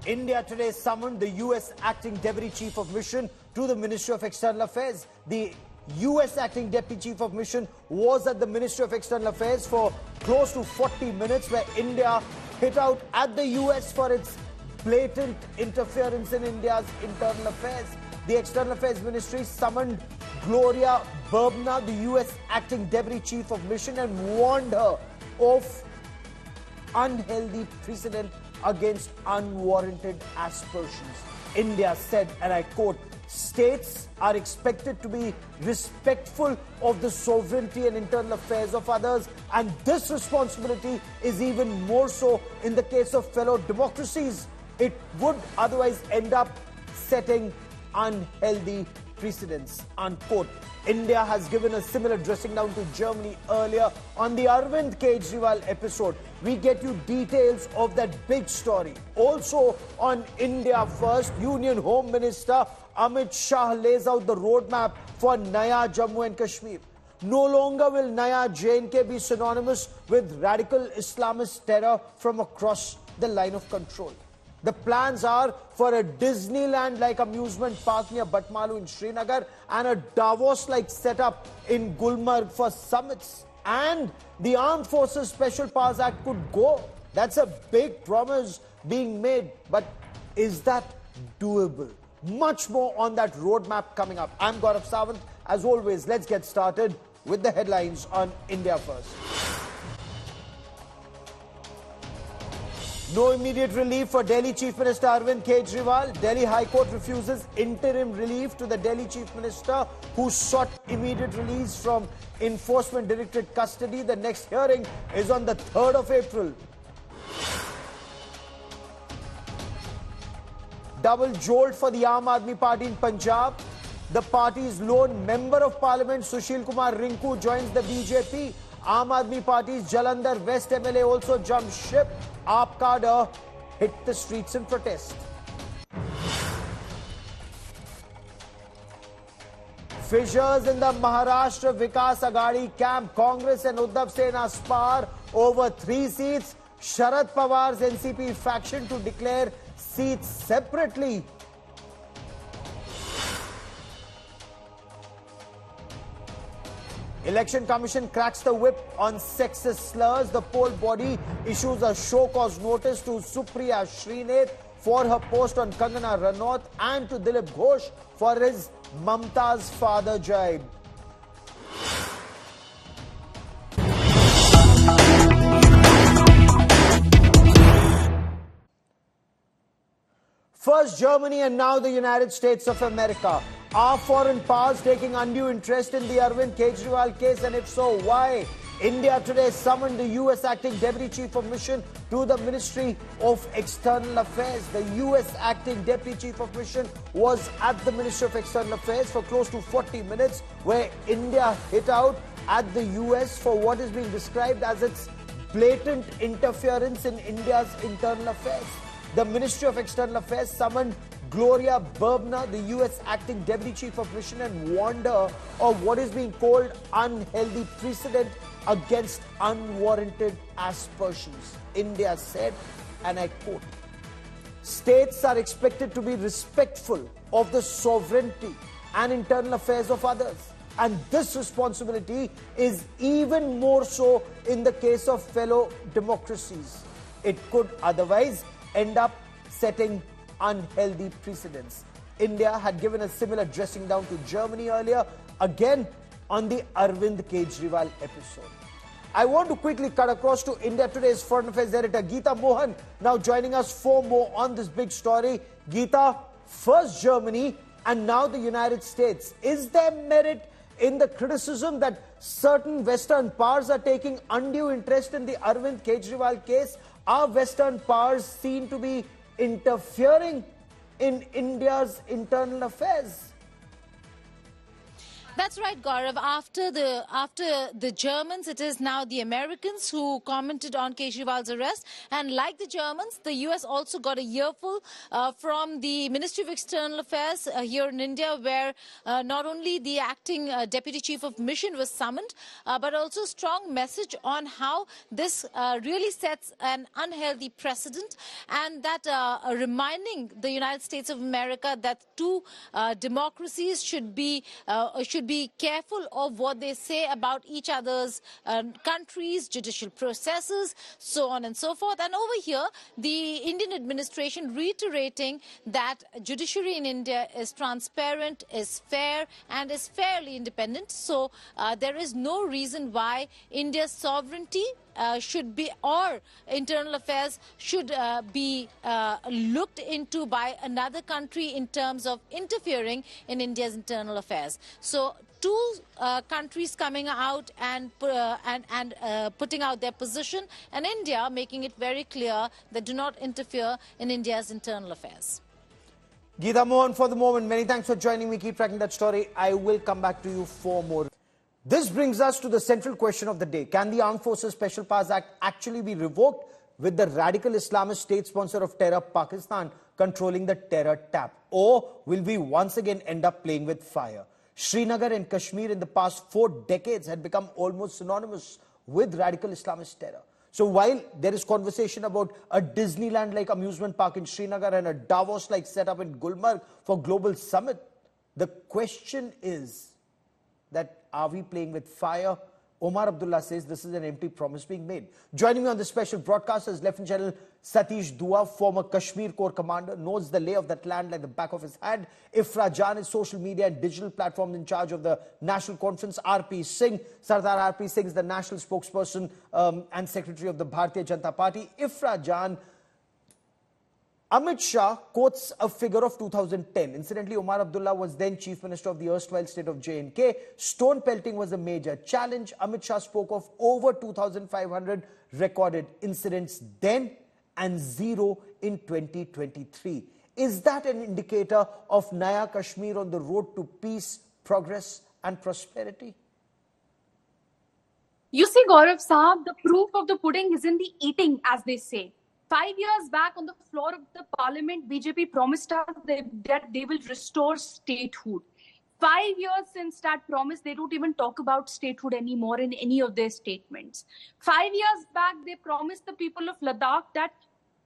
India today summoned the US acting Deputy Chief of Mission to the Ministry of External Affairs. The US acting Deputy Chief of Mission was at the Ministry of External Affairs for close to 40 minutes, where India hit out at the US for its blatant interference in India's internal affairs. The External Affairs Ministry summoned Gloria Berbna, the US acting Deputy Chief of Mission, and warned her of unhealthy precedent against unwarranted aspersions. India said, and I quote, "States are expected to be respectful of the sovereignty and internal affairs of others, and this responsibility is even more so in the case of fellow democracies. It would otherwise end up setting unhealthy precedents," unquote. India has given a similar dressing down to Germany earlier. On the Arvind Kejriwal episode, we get you details of that big story. Also on India First, Union Home Minister Amit Shah lays out the roadmap for Naya Jammu and Kashmir. No longer will Naya J&K be synonymous with radical Islamist terror from across the line of control. The plans are for a Disneyland-like amusement park near Batmalu in Srinagar and a Davos-like setup in Gulmarg for summits. And the Armed Forces Special Powers Act could go. That's a big promise being made. But is that doable? Much more on that roadmap coming up. I'm Gaurav Sawant. As always, let's get started with the headlines on India First. No immediate relief for Delhi Chief Minister Arvind Kejriwal. Delhi High Court refuses interim relief to the Delhi Chief Minister, who sought immediate release from Enforcement Directorate custody. The next hearing is on the 3rd of April. Double jolt for the Aam Aadmi Party in Punjab. The party's lone Member of Parliament Sushil Kumar Rinku joins the BJP. Aam Aadmi Party's Jalandhar West MLA also jumped ship. AAP cadre hit the streets in protest. Fissures in the Maharashtra Vikas Aghadi camp. Congress and Uddhav Sena spar over 3 seats. Sharad Pawar's NCP faction to declare seats separately. Election Commission cracks the whip on sexist slurs. The poll body issues a show-cause notice to Supriya Srinath for her post on Kangana Ranaut and to Dilip Ghosh for his Mamta's father jibe. First Germany and now the United States of America. Are foreign powers taking undue interest in the Arvind Kejriwal case, and if so, why? India today summoned the US acting Deputy Chief of Mission to the Ministry of External Affairs. The US acting Deputy Chief of Mission was at the Ministry of External Affairs for close to 40 minutes, where India hit out at the US for what is being described as its blatant interference in India's internal affairs. The Ministry of External Affairs summoned Gloria Berbna, the US acting Deputy Chief of Mission, and warned her of what is being called unhealthy precedent against unwarranted aspersions. India said, and I quote, "States are expected to be respectful of the sovereignty and internal affairs of others, and this responsibility is even more so in the case of fellow democracies. It could otherwise end up setting unhealthy precedents." India had given a similar dressing down to Germany earlier, again on the Arvind Kejriwal episode. I want to quickly cut across to India Today's Foreign Affairs editor Geeta Mohan, now joining us for more on this big story. Geeta, first Germany and now the United States. Is there merit in the criticism that certain Western powers are taking undue interest in the Arvind Kejriwal case? Are Western powers seen to be interfering in India's internal affairs? That's right, Gaurav. After the Germans, it is now the Americans who commented on Kejriwal's arrest. And like the Germans, the US also got a earful from the Ministry of External Affairs here in India, where not only the acting Deputy Chief of Mission was summoned, but also a strong message on how this really sets an unhealthy precedent, and that reminding the United States of America that two democracies should be careful of what they say about each other's countries, judicial processes, so on and so forth. And over here, the Indian administration reiterating that judiciary in India is transparent, is fair, and is fairly independent. So there is no reason why India's sovereignty should be, or internal affairs should be looked into by another country in terms of interfering in India's internal affairs. So two countries coming out and putting out their position, and India making it very clear that do not interfere in India's internal affairs. Geeta Mohan, for the moment, many thanks for joining me. Keep tracking that story. I will come back to you for more. This brings us to the central question of the day. Can the Armed Forces Special Powers Act actually be revoked with the radical Islamist state sponsor of terror, Pakistan, controlling the terror tap? Or will we once again end up playing with fire? Srinagar and Kashmir in the past 4 decades had become almost synonymous with radical Islamist terror. So while there is conversation about a Disneyland-like amusement park in Srinagar and a Davos-like setup in Gulmarg for global summit, the question is that are we playing with fire? Omar Abdullah says this is an empty promise being made. Joining me on this special broadcast is Lieutenant General Satish Dua, former Kashmir Corps commander, knows the lay of that land like the back of his hand. Ifra Jan is social media and digital platforms in charge of the National Conference. R.P. Singh, Sardar R.P. Singh is the national spokesperson and secretary of the Bharatiya Janata Party. Ifra Jan, Amit Shah quotes a figure of 2010. Incidentally, Omar Abdullah was then Chief Minister of the erstwhile state of J&K. Stone pelting was a major challenge. Amit Shah spoke of over 2,500 recorded incidents then and 0 in 2023. Is that an indicator of Naya Kashmir on the road to peace, progress and prosperity? You see, Gaurav Saab, the proof of the pudding is in the eating, as they say. 5 years back on the floor of the parliament, BJP promised us that they will restore statehood. 5 years since that promise, they don't even talk about statehood anymore in any of their statements. 5 years back, they promised the people of Ladakh that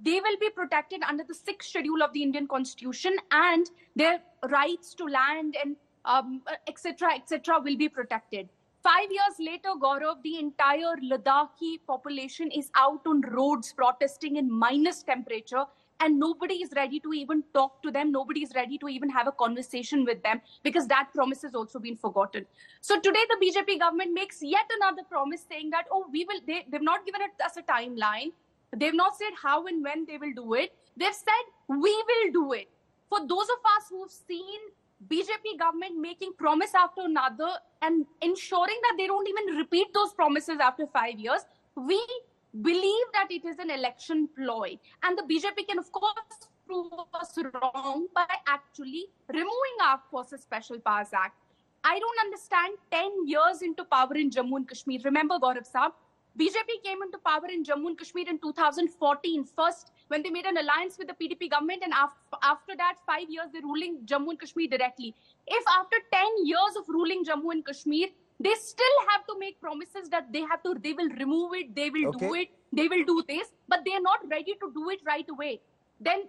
they will be protected under the 6th schedule of the Indian Constitution, and their rights to land and etc. will be protected. 5 years later, Gaurav, the entire Ladakhi population is out on roads protesting in minus temperature, and nobody is ready to even talk to them. Nobody is ready to even have a conversation with them, because that promise has also been forgotten. So today the BJP government makes yet another promise saying that, oh, they've not given us a timeline. They've not said how and when they will do it. They've said, we will do it. For those of us who've seen BJP government making promise after another and ensuring that they don't even repeat those promises after 5 years, we believe that it is an election ploy. And the BJP can, of course, prove us wrong by actually removing our Forces Special Powers Act. I don't understand 10 years into power in Jammu and Kashmir. Remember, Gaurav Saab, BJP came into power in Jammu and Kashmir in 2014, first when they made an alliance with the PDP government, and after that 5 years they're ruling Jammu and Kashmir directly. If after 10 years of ruling Jammu and Kashmir, they still have to make promises that they will remove it, they will do it, they will do this, but they are not ready to do it right away, then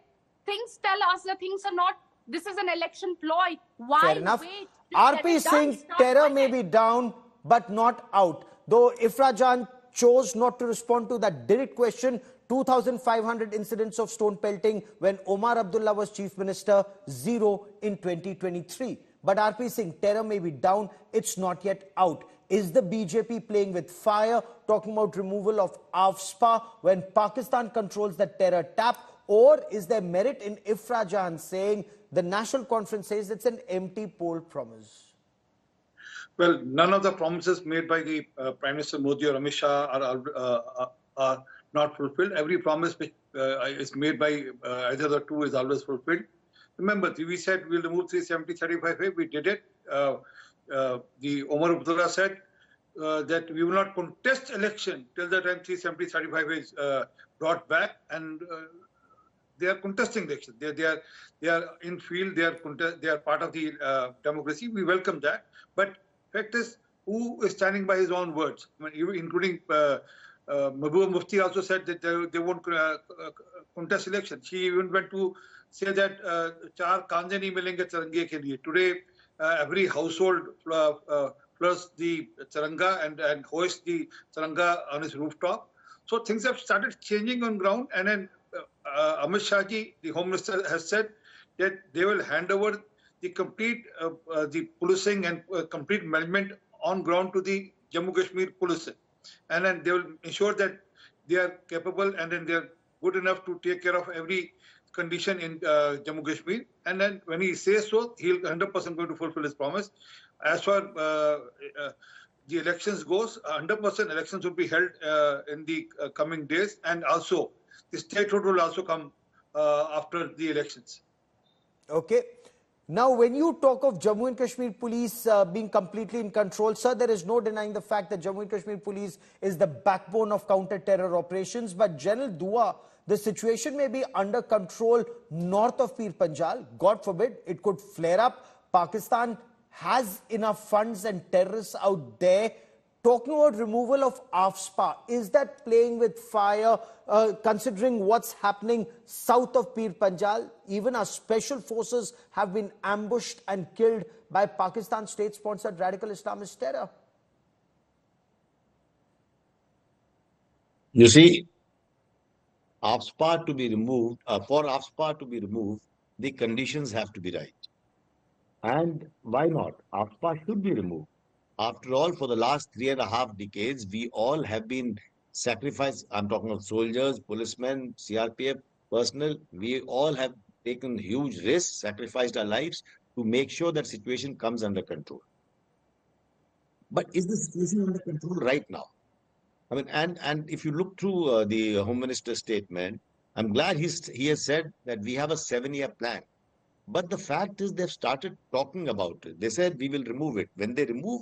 things tell us that things are not, this is an election ploy. Why Fair enough. wait? R.P. Singh, terror may be down, but not out. Though Ifra Jan chose not to respond to that direct question. 2,500 incidents of stone pelting when Omar Abdullah was Chief Minister, 0 in 2023. But R.P. Singh, terror may be down, it's not yet out. Is the BJP playing with fire, talking about removal of AFSPA when Pakistan controls the terror tap? Or is there merit in Ifra Jan saying the National Conference says it's an empty poll promise? Well, none of the promises made by the Prime Minister Modi or Amit Shah are not fulfilled. Every promise which is made by either the two is always fulfilled. Remember, we said we'll remove 370, 35A. We did it. the Omar Abdullah said that we will not contest election till the time 370-35 is brought back, and they are contesting the election. They are in field. They are part of the democracy. We welcome that. But fact is, who is standing by his own words? I mean, including Mahbooba Mufti also said that they won't contest election. She even went to say that char kanje nahi milenge tirange ke liye. Today, every household plus the tiranga and hoists the tiranga on his rooftop. So things have started changing on ground, and then Amit Shah ji, the Home Minister, has said that they will hand over the complete the policing and complete management on ground to the Jammu Kashmir police, and then they will ensure that they are capable and then they are good enough to take care of every condition in Jammu Kashmir. And then when he says so, he'll 100% going to fulfill his promise. As far the elections goes, 100% elections will be held in the coming days, and also the statehood will also come after the elections. Okay. Now, when you talk of Jammu and Kashmir police being completely in control, sir, there is no denying the fact that Jammu and Kashmir police is the backbone of counter-terror operations. But General Dua, the situation may be under control north of Pir Panjal. God forbid, it could flare up. Pakistan has enough funds and terrorists out there. Talking about removal of AFSPA, is that playing with fire, considering what's happening south of Pir Panjal? Even our special forces have been ambushed and killed by Pakistan state-sponsored radical Islamist terror. You see, AFSPA to be removed, for AFSPA to be removed, the conditions have to be right. And why not? AFSPA should be removed. After all, for the last 3.5 decades, we all have been sacrificed. I'm talking of soldiers, policemen, CRPF personnel. We all have taken huge risks, sacrificed our lives to make sure that situation comes under control. But is the situation under control right now? I mean, and if you look through the Home Minister's statement, I'm glad he has said that we have a 7-year plan. But the fact is they've started talking about it. They said we will remove it. When they remove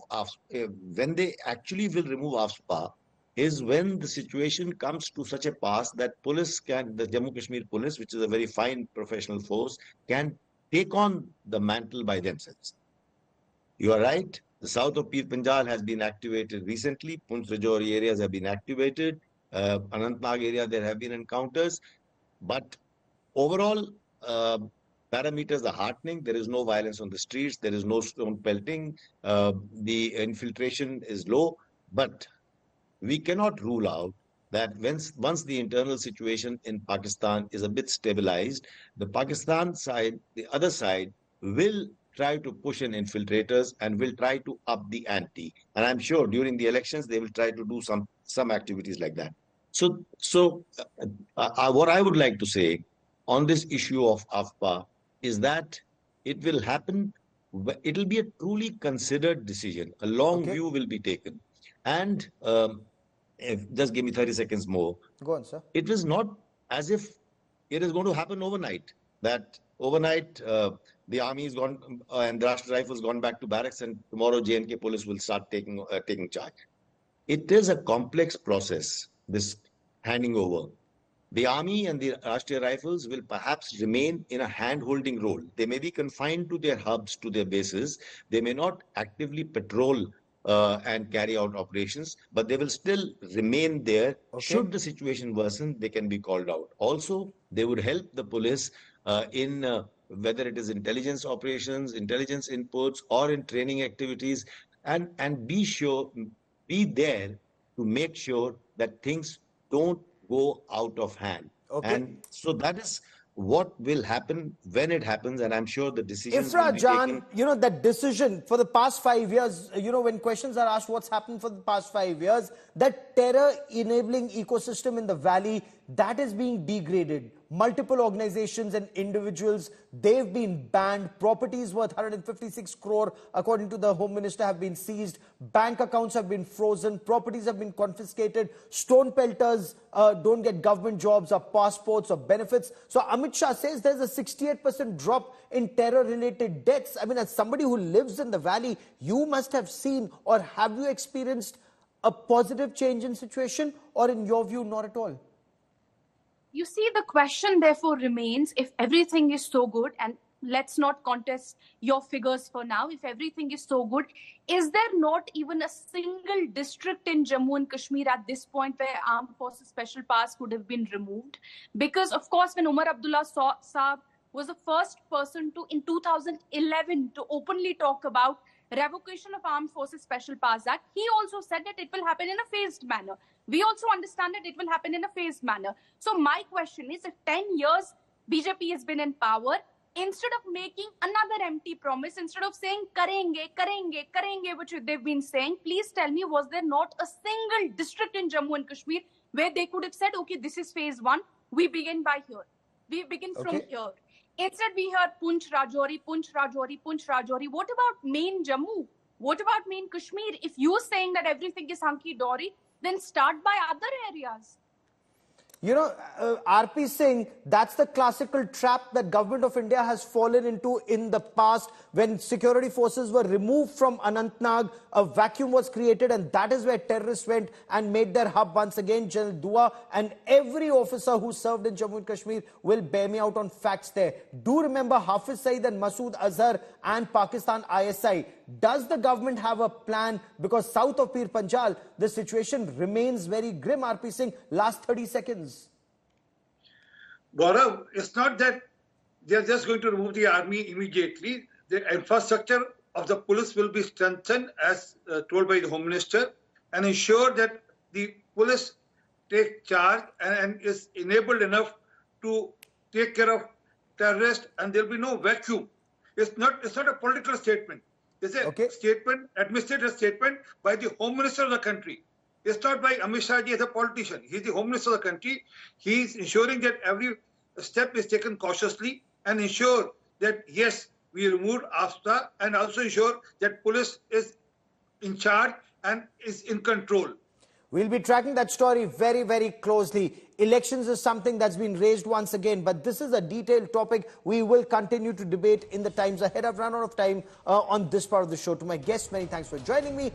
when they actually will remove AFSPA is when the situation comes to such a pass that the Jammu Kashmir police, which is a very fine professional force, can take on the mantle by themselves. You are right. The south of Pir Panjal has been activated recently. Poonch Rajouri areas have been activated. Anantnag area, there have been encounters. But overall, parameters are heartening. There is no violence on the streets. There is no stone pelting. The infiltration is low. But we cannot rule out that once the internal situation in Pakistan is a bit stabilized, the Pakistan side, the other side, will try to push in infiltrators and will try to up the ante. And I'm sure during the elections, they will try to do some activities like that. So what I would like to say on this issue of AFPA is that it will happen. It will be a truly considered decision. A long view will be taken. And just give me 30 seconds more. Go on, sir. It was not as if it is going to happen overnight. That overnight the army is gone and the Rashtra Rifles gone back to barracks, and tomorrow J&K police will start taking charge. It is a complex process, this handing over. The army and the Rashtriya Rifles will perhaps remain in a hand-holding role. They may be confined to their hubs, to their bases. They may not actively patrol and carry out operations, but they will still remain there. Should the situation worsen, they can be called out. Also, they would help the police in whether it is intelligence operations, intelligence inputs, or in training activities, and be there to make sure that things don't go out of hand. And so that is what will happen when it happens, and I'm sure the decisions will be taken. You know, that decision for the past 5 years, you know, when questions are asked what's happened for the past 5 years, that terror-enabling ecosystem in the valley, that is being degraded. Multiple organizations and individuals, they've been banned. Properties worth 156 crore, according to the Home Minister, have been seized. Bank accounts have been frozen. Properties have been confiscated. Stone pelters don't get government jobs or passports or benefits. So Amit Shah says there's a 68% drop in terror-related deaths. I mean, as somebody who lives in the valley, you must have seen, or have you experienced a positive change in situation, or in your view, not at all? You see, the question therefore remains, if everything is so good, and let's not contest your figures for now, if everything is so good, is there not even a single district in Jammu and Kashmir at this point where Armed Forces Special Powers could have been removed? Because, of course, when Umar Abdullah Saab was the first person to, in 2011, to openly talk about revocation of Armed Forces Special Powers Act, he also said that it will happen in a phased manner. We also understand that it will happen in a phased manner. So my question is, if 10 years BJP has been in power, instead of making another empty promise, instead of saying karenge, karenge, karenge, which they've been saying, please tell me, was there not a single district in Jammu and Kashmir where they could have said, okay, this is phase one, we begin by here. We begin from here. Instead, we heard Punch Rajouri, Punch Rajouri, Punch Rajouri. What about main Jammu? What about main Kashmir? If you're saying that everything is hunky-dory, then start by other areas. You know, RP Singh, that's the classical trap that government of India has fallen into in the past. When security forces were removed from Anantnag, a vacuum was created, and that is where terrorists went and made their hub once again. General Dua and every officer who served in Jammu and Kashmir will bear me out on facts there. Do remember Hafiz Saeed and Masood Azhar and Pakistan ISI. Does the government have a plan? Because south of Pir Panjal, the situation remains very grim. RP Singh, last 30 seconds. Gaurav, it's not that they're just going to remove the army immediately. The infrastructure of the police will be strengthened, as told by the Home Minister, and ensure that the police take charge and is enabled enough to take care of terrorists, and there'll be no vacuum. It's not a political statement. It's a statement, administrative statement by the Home Minister of the country. It's not by Amit Shah as a politician. He's the Home Minister of the country. He's ensuring that every step is taken cautiously and ensure that, yes, we removed AFSA, and also ensure that police is in charge and is in control. We'll be tracking that story very, very closely. Elections is something that's been raised once again, but this is a detailed topic we will continue to debate in the times ahead. I've run out of time on this part of the show. To my guests, many thanks for joining me.